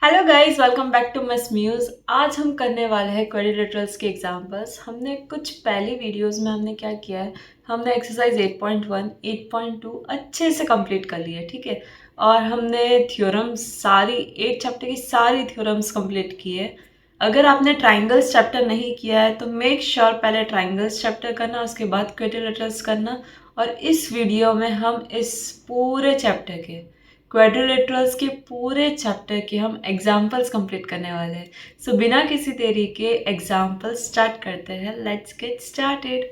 Hello guys, welcome back to Miss Muse. आज हम करने वाले हैं क्वाड्रिलेटरल्स के एग्जांपल्स। हमने कुछ पहली वीडियोस में हमने क्या किया है, हमने एक्सरसाइज 8.1, 8.2 अच्छे से कंप्लीट कर लिया है, ठीक है। और हमने थ्योरम्स सारी 8 चैप्टर की सारी थ्योरम्स कंप्लीट की है। अगर आपने ट्राइंगल्स चैप्टर नहीं किया है तो मेक श्योर पहले ट्राइंगल्स चैप्टर करना, उसके बाद क्वाड्रिलेटरल्स करना। और इस वीडियो में हम इस पूरे चैप्टर के क्वाड्रिलेटरल्स के पूरे चैप्टर के हम एग्जाम्पल्स कंप्लीट करने वाले हैं। सो बिना किसी देरी के एग्जाम्पल स्टार्ट करते हैं। Let's get started.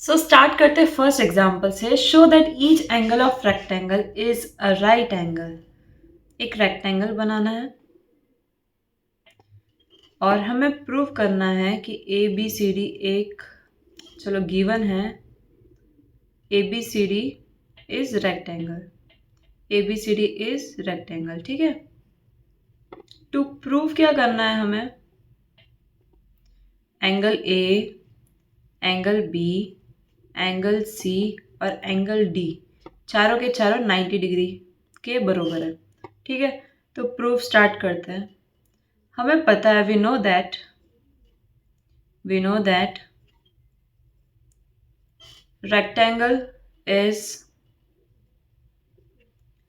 So start करते हैं फर्स्ट एग्जाम्पल से। Show that each angle of rectangle is a right angle. एक रेक्टेंगल बनाना है और हमें प्रूव करना है कि ए बी सी डी एक, चलो गिवन है, A B C D is rectangle, A B C D is rectangle, ठीक है। टू प्रूव क्या करना है हमें, angle A, angle B, angle C और एंगल डी चारों के चारों 90 डिग्री के बराबर है, ठीक है। तो प्रूफ स्टार्ट करते हैं। हमें पता है, we know that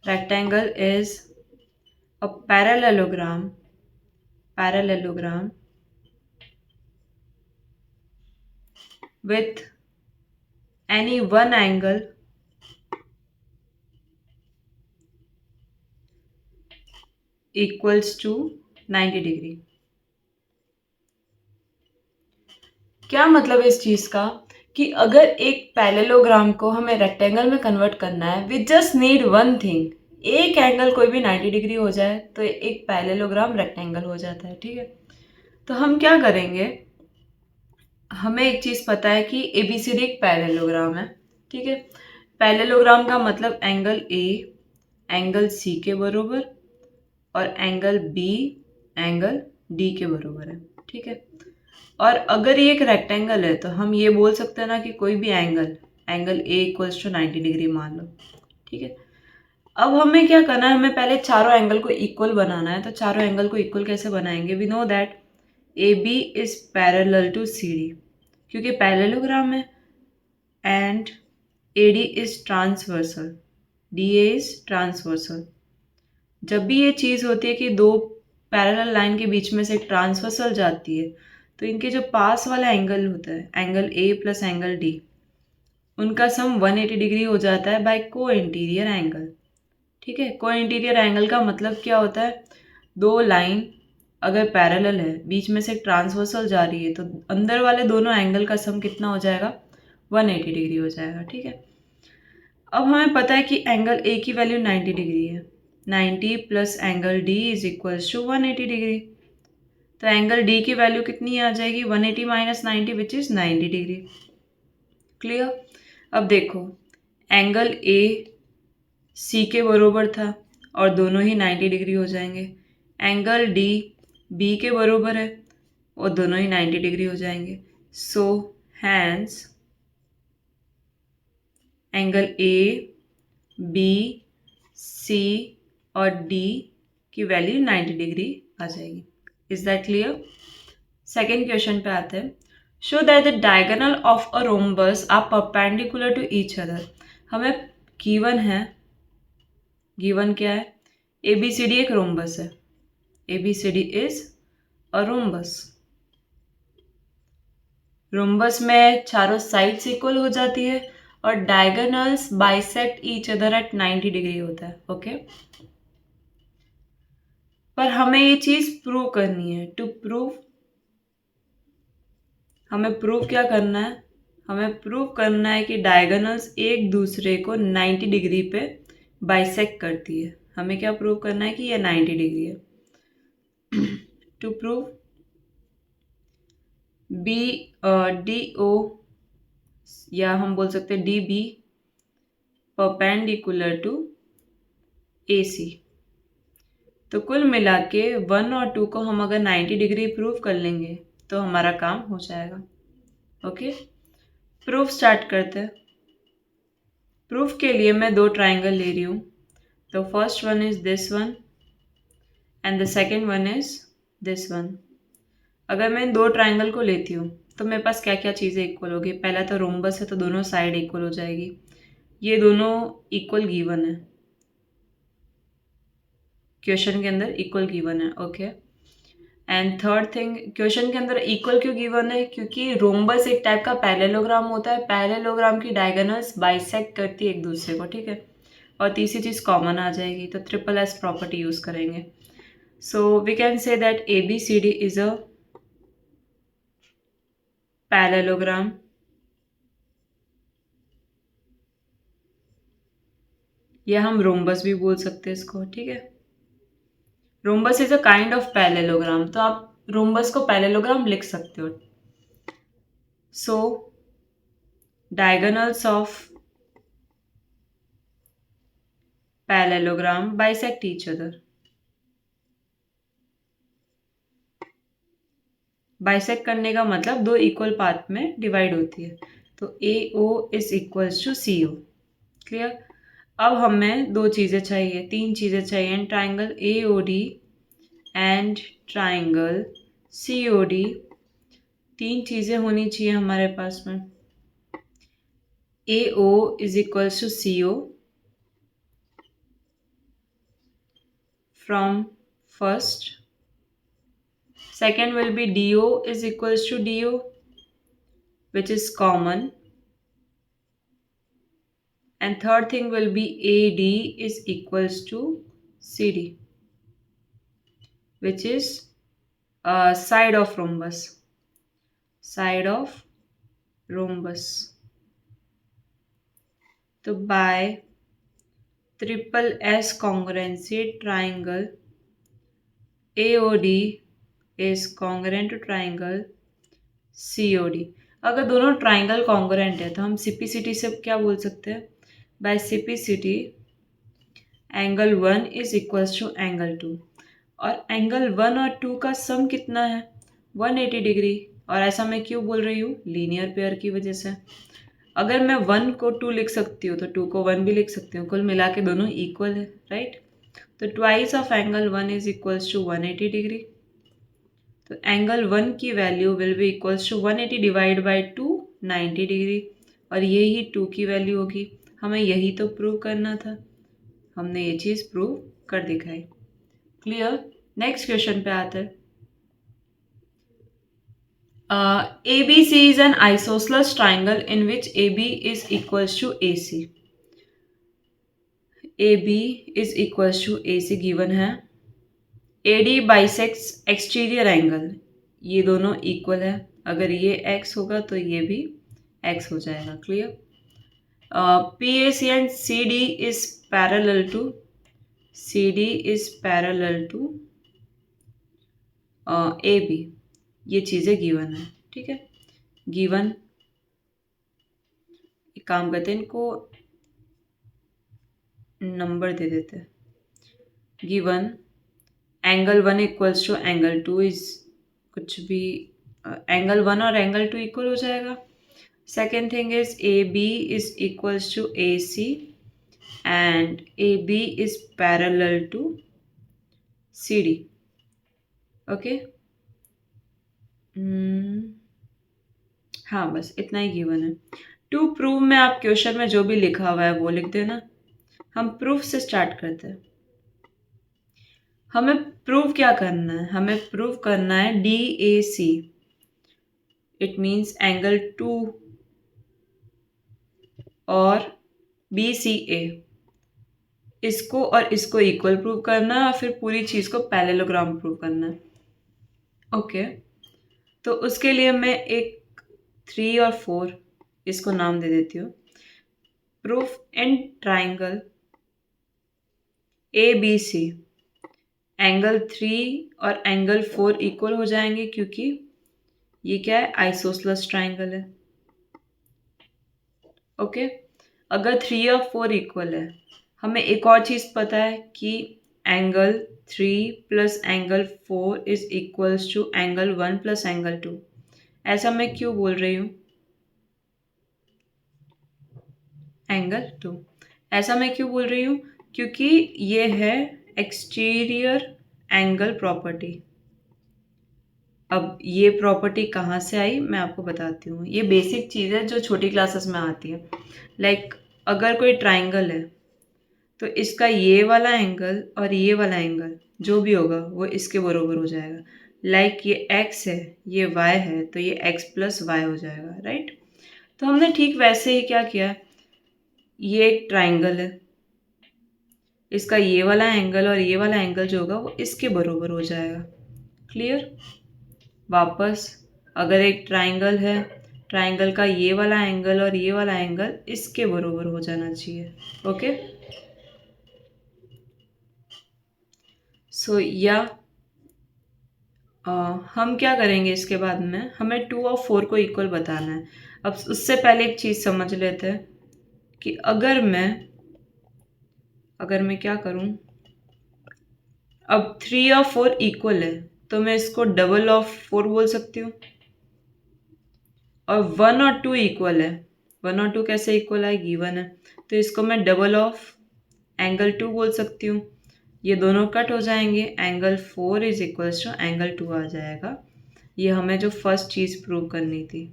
rectangle is a parallelogram with any one angle equals to 90 degree. क्या मतलब है इस चीज का, कि अगर एक पैरेललोग्राम को हमें रेक्टेंगल में कन्वर्ट करना है, we just need one thing, एक एंगल कोई भी 90 डिग्री हो जाए तो एक पैरेललोग्राम रेक्टेंगल हो जाता है, ठीक है। तो हम क्या करेंगे, हमें एक चीज पता है कि एबीसीडी एक पैरेललोग्राम है, ठीक है। पैरेललोग्राम का मतलब एंगल ए एंगल सी के बराबर और एंगल बी एंगल डी के बराबर है, ठीक है। और अगर ये एक रेक्टेंगल है तो हम ये बोल सकते हैं ना कि कोई भी angle A equals to 90 degree मान लो, ठीक है। अब हमें क्या करना है, हमें पहले चारों एंगल को इक्वल बनाना है। तो चारों एंगल को इक्वल कैसे बनाएंगे, we know that A B is parallel to C D, क्योंकि पैरेललोग्राम है, and A D is transversal, D A is transversal. जब भी ये चीज़ होती है कि दो पैरेलल लाइन के बीच में से ट्रांसवर्सल जाती है, तो इनके जो पास वाला एंगल होता है, angle A plus angle D, उनका सम 180 डिग्री हो जाता है बाय को इंटीरियर एंगल, ठीक है। को इंटीरियर एंगल का मतलब क्या होता है, दो लाइन अगर पैरेलल है, बीच में से ट्रांसवर्सल जा रही है, तो अंदर वाले दोनों एंगल का सम कितना हो जाएगा, 180 डिग्री हो जाएगा, ठीक है। अब हमें पता है कि एंगल ए की वैल्यू 90 डिग्री है, 90 plus angle D is equals to 180 degree. तो एंगल डी की वैल्यू कितनी आ जाएगी, 180 minus 90 which is 90 degree. Clear. अब देखो, एंगल ए सी के बरोबर था और दोनों ही 90 डिग्री हो जाएंगे। एंगल डी बी के बरोबर है और दोनों ही 90 डिग्री हो जाएंगे। So hence angle A B C और डी की वैल्यू 90 डिग्री आ जाएगी। Is that clear. Second question पे आते हैं। Show that the diagonal of a rhombus are perpendicular to each other. हमें गिवन है, गिवन क्या है, ए बी सी डी एक रोम्बस है, A B C D is a rhombus. Rhombus में चारों साइड्स इक्वल हो जाती है और diagonals bisect each other at 90 degree होता है, ओके। पर हमें ये चीज प्रूव करनी है। टू प्रूव, हमें प्रूव क्या करना है, हमें प्रूव करना है कि डायगोनल्स एक दूसरे को 90 डिग्री पे बाइसेक्ट करती है। हमें क्या प्रूव करना है कि ये 90 डिग्री है। To prove B D O, या हम बोल सकते हैं D B perpendicular to A C. तो कुल मिला के 1 और 2 को हम अगर 90 डिग्री प्रूव कर लेंगे तो हमारा काम हो जाएगा, ओके। प्रूफ स्टार्ट करते हैं। प्रूफ के लिए मैं दो ट्राइंगल ले रही हूँ। तो first one is this one and the second one is this one. अगर मैं इन दो ट्राइंगल को लेती हूँ तो मेरे पास क्या क्या चीज़ें इक्वल होगी। पहला तो रोम्बस है तो दोनों साइड इक्वल हो जाएगी, ये दोनों इक्वल गिवन है, क्वेश्चन के अंदर इक्वल गिवन है। Okay, and third thing, question के अंदर इक्वल क्यों गिवन है? क्योंकि रोम्बस एक टाइप का पैरेललोग्राम होता है, पैरेललोग्राम की डायगोनल्स बाइसेक्ट करती है एक दूसरे को, ठीक है। और तीसरी चीज़ कॉमन आ जाएगी, तो ट्रिपल एस प्रॉपर्टी यूज़ करेंगे। So we can say that A B C D is a parallelogram या हम रोम्बस भी बोल सकते हैं इसको, ठीक है। Rhombus is a kind of parallelogram, तो आप रोम्बस को पैरेललोग्राम लिख सकते हो। So diagonals of parallelogram bisect each other. Bisect करने का मतलब दो इक्वल पार्ट में डिवाइड होती है, तो A O is equals to C O. Clear? अब हमें दो चीज़ें चाहिए, तीन चीज़ें चाहिए, triangle A O D and triangle C O D. तीन चीज़ें होनी चाहिए हमारे पास में। A O is equals to C O from first, second will be DO is equals to DO, which is common, and third thing will be AD is equals to CD, which is side of rhombus, side of rhombus. तो by triple S congruency triangle AOD is congruent to triangle COD। अगर दोनों triangle congruent है तो हम सिपिसिटी से क्या बोल सकते हैं? By CPCT angle 1 is equals to angle 2, और एंगल 1 और 2 का सम कितना है? 180 डिग्री। और ऐसा मैं क्यों बोल रही हूँ? लीनियर पेयर की वजह से। अगर मैं 1 को 2 लिख सकती हूँ तो 2 को 1 भी लिख सकती हूँ, कुल मिला के दोनों इक्वल है, राइट। तो twice of angle 1 is equals to 180 degree, तो एंगल 1 की value will be equals to 180 divide by 2, 90 degree, और यही 2 की वैल्यू होगी। हमें यही तो प्रूव करना था, हमने ये चीज़ प्रूव कर दिखाई। क्लियर? नेक्स्ट क्वेश्चन पे आते हैं। ABC is an isosceles triangle in which AB is equals to AC. AB is equals to AC given है। AD bisects exterior angle, ये दोनों इक्वल है, अगर ये x होगा तो ये भी x हो जाएगा। Clear? PAC and CD is parallel to AB, ये चीज़ें गिवन है, ठीक है। गिवन, एक काम करते हैं, इनको नंबर दे देते हैं। Given angle 1 equals to angle 2 is कुछ भी, एंगल 1 और एंगल 2 इक्वल हो जाएगा। Second thing is AB is equals to AC and AB is parallel to CD। Okay, हाँ बस इतना ही गिवन है। टू प्रूव में आप क्वेश्चन में जो भी लिखा हुआ है वो लिख देना। हम प्रूफ से स्टार्ट करते हैं। हमें प्रूव क्या करना है? हमें प्रूव करना है DAC, इट मीन्स एंगल 2 और BCA, इसको और इसको इक्वल प्रूव करना है और फिर पूरी चीज़ को पैरेललोग्राम प्रूव करना है। ओके, तो उसके लिए मैं एक 3 और 4 इसको नाम दे देती हूँ। Proof in triangle ABC angle 3 और एंगल 4 इक्वल हो जाएंगे, क्योंकि ये क्या है? आइसोसेलेस ट्राइंगल है। ओके, अगर 3 और 4 इक्वल है, हमें एक और चीज़ पता है कि angle 3 plus angle 4 is equals to angle 1 plus angle 2। ऐसा मैं क्यों बोल रही हूँ? एंगल 2, ऐसा मैं क्यों बोल रही हूँ? क्योंकि ये है एक्सटीरियर एंगल प्रॉपर्टी। अब ये प्रॉपर्टी कहाँ से आई मैं आपको बताती हूँ। ये बेसिक चीज़ है जो छोटी क्लासेस में आती है। लाइक अगर कोई ट्राइंगल है तो इसका ये वाला एंगल और ये वाला एंगल जो भी होगा वो इसके बराबर हो जाएगा। लाइक ये x है, ये y है, तो ये x प्लस वाई हो जाएगा, राइट। तो हमने ठीक वैसे ही क्या किया, ये एक ट्राइंगल है, इसका ये वाला एंगल और ये वाला एंगल जो होगा वो इसके बराबर हो जाएगा। क्लियर। वापस अगर एक ट्राइंगल है, ट्राइंगल का ये वाला एंगल और ये वाला एंगल इसके बराबर हो जाना चाहिए। ओके। सो या हम क्या करेंगे इसके बाद में, हमें 2 और 4 को इक्वल बताना है। अब उससे पहले एक चीज़ समझ लेते हैं कि अगर मैं क्या करूं, अब 3 और 4 इक्वल है तो मैं इसको डबल ऑफ 4 बोल सकती हूँ। और 1 और 2 इक्वल है, 1 और 2 कैसे इक्वल है, गिवन है, तो इसको मैं डबल ऑफ एंगल 2 बोल सकती हूँ। ये दोनों कट हो जाएंगे, angle 4 is equals to angle 2 आ जाएगा। ये हमें जो फर्स्ट चीज़ प्रूव करनी थी।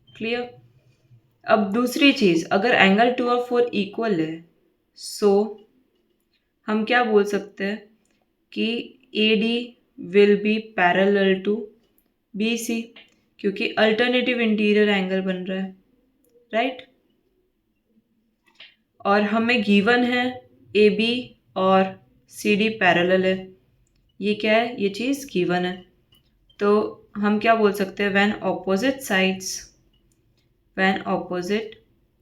क्लियर। अब दूसरी चीज़, अगर एंगल 2 और 4 इक्वल है सो हम क्या बोल सकते हैं कि AD will be parallel to BC, क्योंकि अल्टरनेटिव इंटीरियर एंगल बन रहा है, राइट। और हमें गिवन है AB और CD पैरेलल है। ये क्या है, ये चीज़ गिवन है। तो हम क्या बोल सकते हैं, when opposite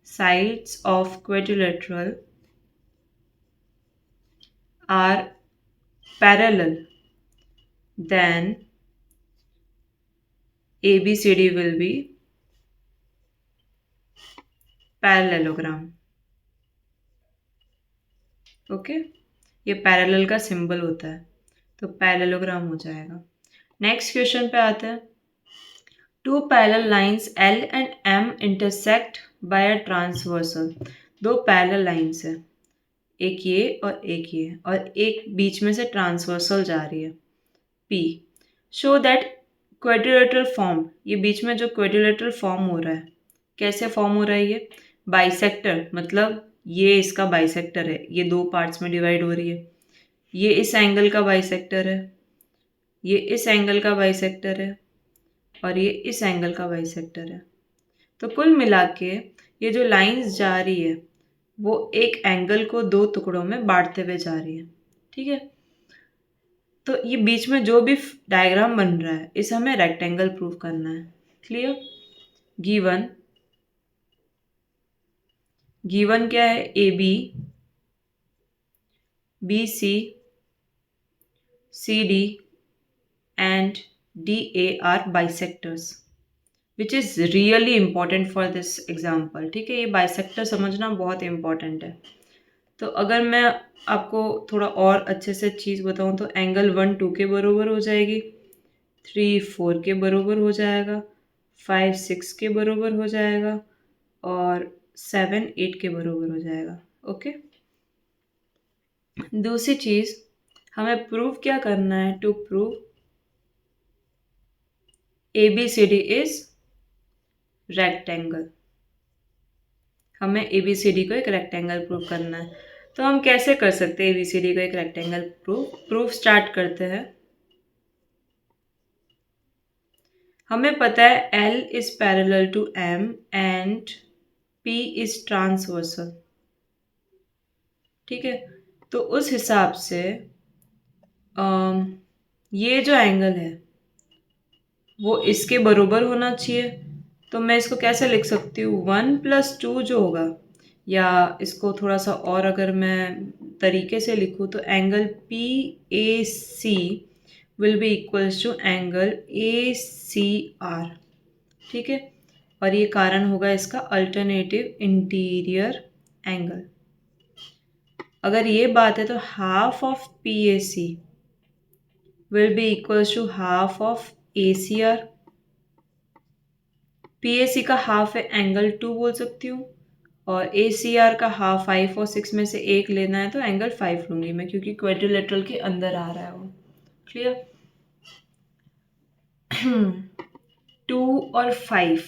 sides of quadrilateral are parallel, then ABCD will be parallelogram। Okay, ये पैरेलल का सिंबल होता है तो पैरेललोग्राम हो जाएगा। नेक्स्ट क्वेश्चन पे आते हैं। 2 parallel lines L and M intersect by a transversal. 2 parallel lines है, एक ये और एक ये, और एक बीच में से ट्रांसवर्सल जा रही है P। Show that quadrilateral form, ये बीच में जो क्वाड्रिलेटरल फॉर्म हो रहा है, कैसे फॉर्म हो रहा है ये, बाइसेक्टर, मतलब ये इसका बाइसेक्टर है, ये 2 पार्ट्स में डिवाइड हो रही है। ये इस एंगल का बाइसेक्टर है, ये इस एंगल का बाइसेक्टर है, और ये इस एंगल का बाइसेक्टर है। तो कुल मिला के ये जो लाइंस जा रही है वो एक एंगल को 2 टुकड़ों में बांटते हुए जा रही है। ठीक है। तो ये बीच में जो भी डायग्राम बन रहा है इसे हमें रेक्टेंगल प्रूव करना है। क्लियर। गिवन क्या है, AB, BC, CD and DA are bisectors, which is really important for this example। ठीक है, ये बाइसेक्टर समझना बहुत इंपॉर्टेंट है। तो अगर मैं आपको थोड़ा और अच्छे से चीज़ बताऊँ तो एंगल 1 2 के बराबर हो जाएगी, 3 4 के बराबर हो जाएगा, 5 6 के बराबर हो जाएगा, और 7 8 के बराबर हो जाएगा। ओके। दूसरी चीज़ हमें प्रूव क्या करना है, to prove ABCD is rectangle. हमें ABCD को एक रेक्टेंगल प्रूव करना है। तो हम कैसे कर सकते हैं ABCD को एक रेक्टेंगल प्रूफ स्टार्ट करते हैं। हमें पता है L is parallel to M and P is transversal. ठीक है, तो उस हिसाब से ये जो एंगल है वो इसके बराबर होना चाहिए। तो मैं इसको कैसे लिख सकती हूँ, 1 + 2 जो होगा, या इसको थोड़ा सा और अगर मैं तरीके से लिखूँ तो angle PAC will be equals to angle ACR। ठीक है, और ये कारण होगा इसका अल्टरनेटिव इंटीरियर एंगल। अगर ये बात है तो half of PAC will be equals to half of ACR। PAC का हाफ है एंगल 2 बोल सकती हूँ, और ACR का हाफ 5 और 6 में से एक लेना है तो एंगल 5 लूँगी मैं, क्योंकि क्वाड्रिलेटरल के अंदर आ रहा है वो। क्लियर? 2 और 5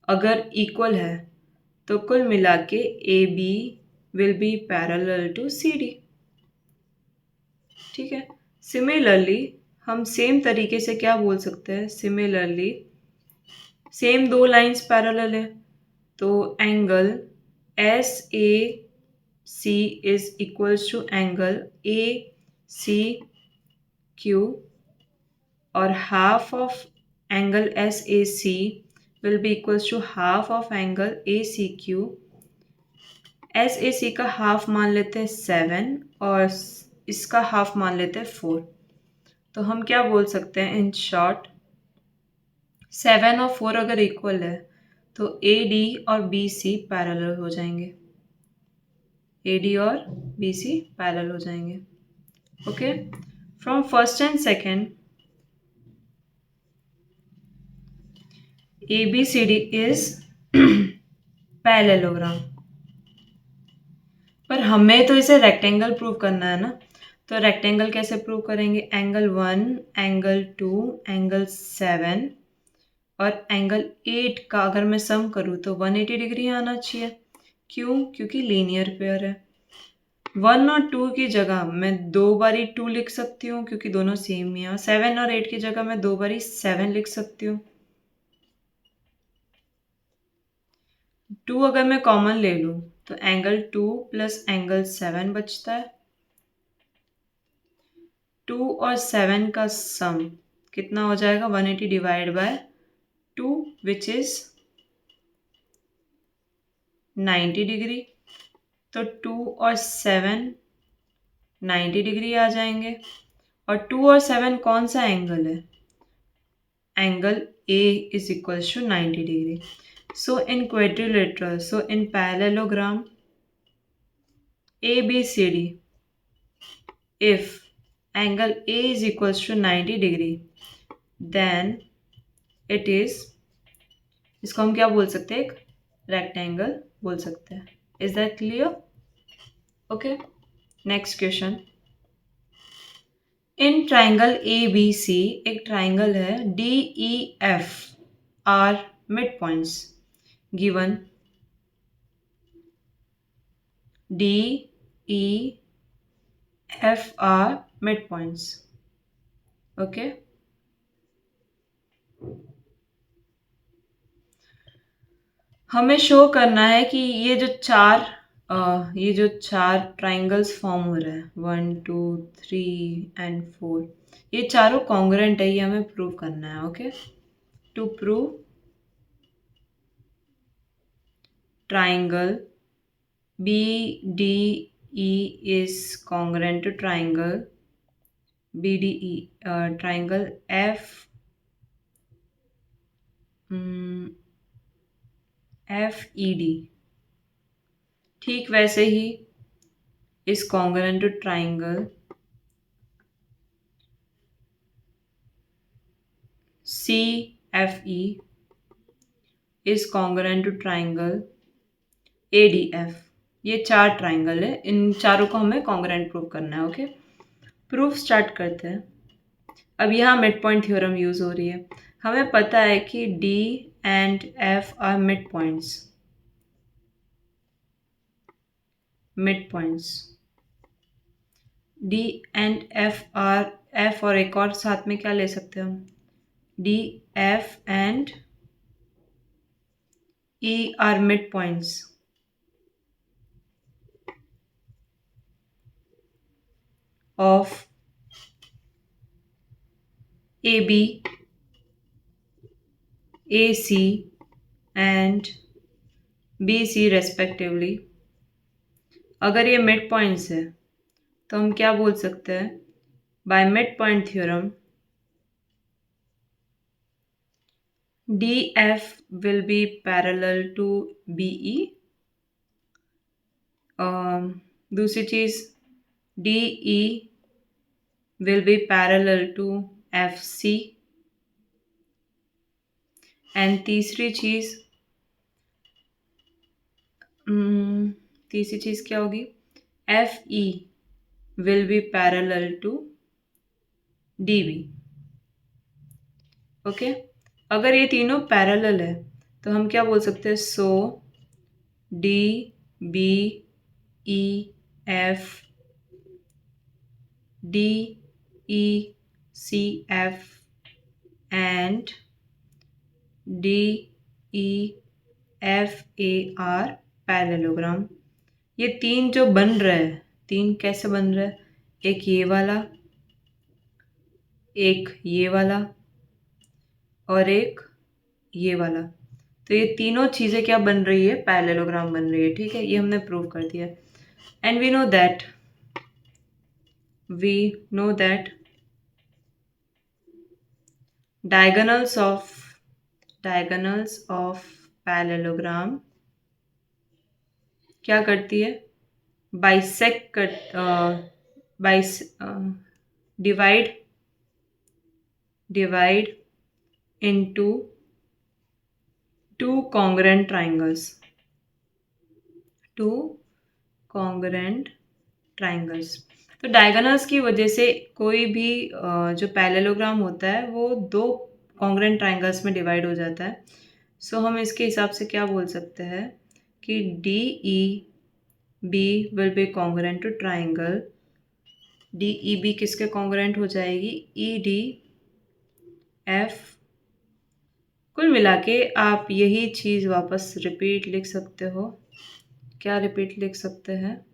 अगर इक्वल है तो कुल मिला के A B will be parallel to C D. ठीक है। सिमिलरली हम सेम तरीके से क्या बोल सकते हैं, सिमिलरली सेम दो लाइंस पैरेलल है तो angle S A C is equals to angle A C Q और half of angle S A C will be equals to half of angle A C Q. S A C का half मान लेते हैं 7 और इसका half मान लेते हैं 4। तो हम क्या बोल सकते हैं इन शॉर्ट, 7 और 4 अगर इक्वल है तो ए डी और बी सी पैरेलल हो जाएंगे, ए डी और बी सी पैरेलल हो जाएंगे। Okay, from first and second A B C D is parallelogram. पर हमें तो इसे रेक्टेंगल प्रूव करना है ना, तो रेक्टेंगल कैसे प्रूव करेंगे, एंगल 1, एंगल 2, एंगल 7 और एंगल 8 का अगर मैं सम करूँ तो 180 डिग्री आना चाहिए। क्यों? क्योंकि लीनियर पेयर है। 1 और 2 की जगह मैं 2 बारी 2 लिख सकती हूँ क्योंकि दोनों सेम ही है। 7 और 8 की जगह मैं 2 बारी 7 लिख सकती हूँ। 2 अगर मैं कॉमन ले लूँ तो एंगल 2 प्लस एंगल 7 बचता है। 2 और 7 का सम कितना हो जाएगा, 180 divide by 2 which is 90 degree. तो 2 और 7 90 डिग्री आ जाएंगे। और 2 और 7 कौन सा एंगल है, angle A is equals to 90 degree. So in quadrilateral, so in parallelogram ABCD, if angle A is equals to 90 degree, then it is, इसको हम क्या बोल सकते हैं, एक रेक्टेंगल बोल सकते हैं। Is that clear? Okay. Next question. In triangle A B C एक ट्राइंगल है D E F are mid points given D E F are mid points. Okay, हमें शो करना है कि ये जो चार ट्राइंगल्स फॉर्म हो रहे हैं 1 2 3 एंड 4, ये चारों कॉन्ग्रुएंट है, ये हमें प्रूव करना है। Okay, to prove triangle B D E is congruent to triangle B D E, triangle F F E D ठीक वैसे ही is congruent to triangle C F E is congruent to triangle A D F. ये चार triangle है, इन चारों को हमें congruent prove करना है। ओके, प्रूफ स्टार्ट करते हैं। अब यहाँ मिड पॉइंट थ्योरम यूज हो रही है। हमें पता है कि D and F are mid points, D and F R, F और एक और साथ में क्या ले सकते हैं हम, D F and E are mid points of A B, A C and B C respectively. अगर ये मिड पॉइंट्स है तो हम क्या बोल सकते हैं, by mid point theorem D F will be parallel to B E. दूसरी चीज़ D E will be parallel to F C. And तीसरी चीज़ क्या होगी, F E will be parallel to D B. Okay, अगर ये तीनों पैरेलल है तो हम क्या बोल सकते हैं, so D B E F D E C F and D E F are आर पैरेललोग्राम। ये तीन जो बन रहा है, तीन कैसे बन रहा है, एक ये वाला, एक ये वाला और एक ये वाला। तो ये तीनों चीज़ें क्या बन रही है, पैरेललोग्राम बन रही है। ठीक है, ये हमने प्रूव कर दिया। And we know that diagonals of parallelogram क्या करती है, बाइसेक्ट कर divide into two congruent triangles तो डायगोनल्स की वजह से कोई भी जो पैरेललोग्राम होता है वो दो कॉन्ग्रेंट ट्राइंगल्स में डिवाइड हो जाता है। सो हम इसके हिसाब से क्या बोल सकते हैं कि D E B will be congruent to triangle, D E B किसके कॉन्ग्रेंट हो जाएगी, ई डी एफ। कुल मिला के आप यही चीज़ वापस रिपीट लिख सकते हो। क्या रिपीट लिख सकते हैं,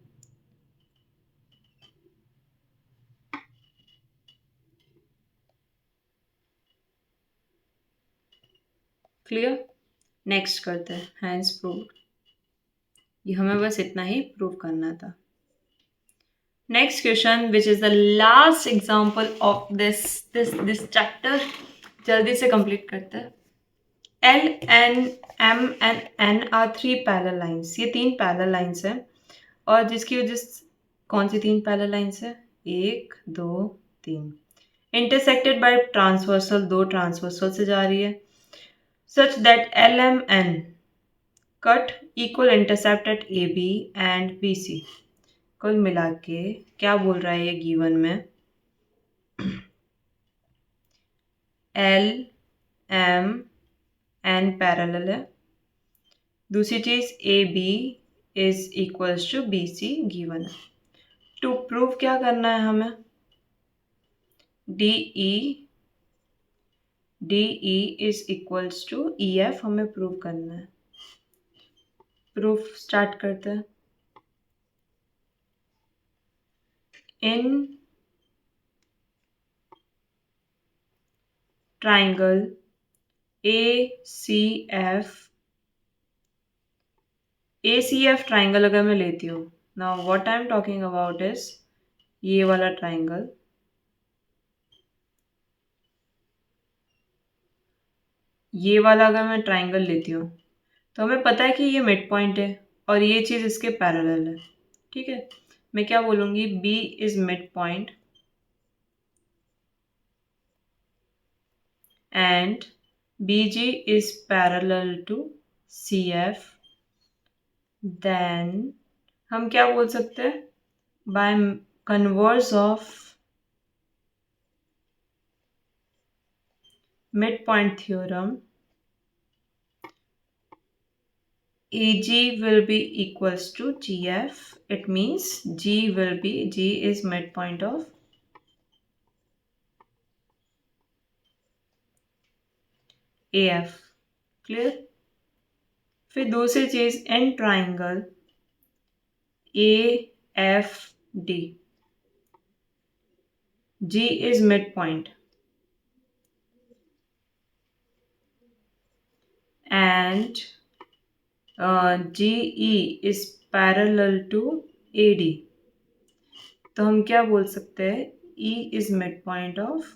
क्लियर। नेक्स्ट करते हैं, हैंस प्रूव्ड। ये हमें बस इतना ही प्रूव करना था। Next question which is the last example of this chapter, जल्दी से कंप्लीट करते हैं। L, N, M and N are three parallel lines. ये तीन पैरेलल लाइन्स हैं और जिसकी वजह से कौन सी तीन पैरेलल लाइन्स है, एक दो तीन, इंटरसेक्टेड बाय ट्रांसवर्सल, दो ट्रांसवर्सल से जा रही है, such that LMN cut equal intercept at AB and BC। कुल मिला के क्या बोल रहा है ये गिवन में, L M N पैरेलल है, दूसरी चीज AB is equals to BC given है। टू प्रूव क्या करना है हमें, DE is equals to EF हमें प्रूव करना है। प्रूफ स्टार्ट करते हैं। इन ट्राइंगल ACF ट्राइंगल अगर मैं लेती हूँ, now what I am talking about is ये वाला ट्राइंगल, ये वाला अगर मैं ट्राइंगल लेती हूँ तो हमें पता है कि ये मिड पॉइंट है और ये चीज़ इसके पैरेलल है। ठीक है, मैं क्या बोलूँगी, B is mid point and BG is parallel to CF। Then हम क्या बोल सकते हैं, by converse of mid point theorem AG will be equals to GF. It means G is midpoint of AF. Clear? फिर दूसरी चीज in triangle AFD, G is midpoint and GE is parallel to AD। तो हम क्या बोल सकते हैं, E is midpoint of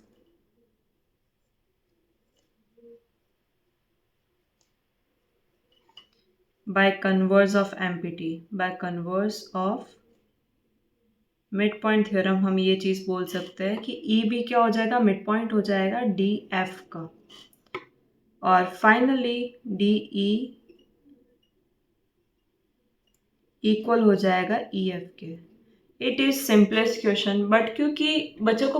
by converse of MPT, by converse of mid point theorem हम ये चीज़ बोल सकते हैं कि ई भी क्या हो जाएगा, मिड पॉइंट हो जाएगा डी एफ का, और फाइनली डी ई इक्वल हो जाएगा ई एफ के। It is simplest question, but क्योंकि बच्चों को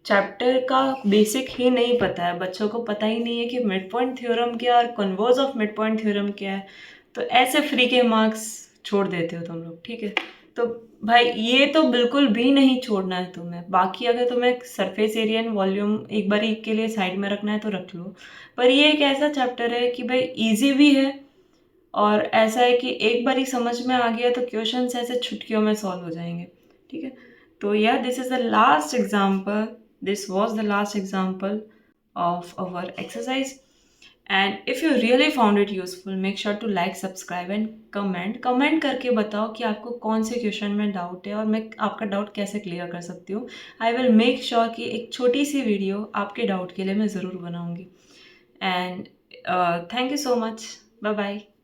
चैप्टर का बेसिक ही नहीं पता है, बच्चों को पता ही नहीं है कि मिड पॉइंट थ्योरम क्या है और converse of mid point theorem क्या है, तो ऐसे फ्री के मार्क्स छोड़ देते हो तुम लोग, ठीक है। तो भाई ये तो बिल्कुल भी नहीं छोड़ना है तुम्हें। बाकी अगर तुम्हें सरफेस एरिया एंड वॉल्यूम एक बार के लिए साइड में रखना है तो रख लो, पर ये एक ऐसा चैप्टर है कि भाई इजी भी है और ऐसा है कि एक बार ही समझ में आ गया तो क्वेश्चंस ऐसे छुटकियों में सॉल्व हो जाएंगे, ठीक है। तो या this is the last example, this was the last example of our exercise, and if you really found it useful make sure to like, subscribe and comment करके बताओ कि आपको कौन से क्वेश्चन में डाउट है और मैं आपका डाउट कैसे क्लियर कर सकती हूँ। आई विल मेक श्योर कि एक छोटी सी वीडियो आपके डाउट के लिए मैं ज़रूर बनाऊँगी। And thank you so much, bye bye.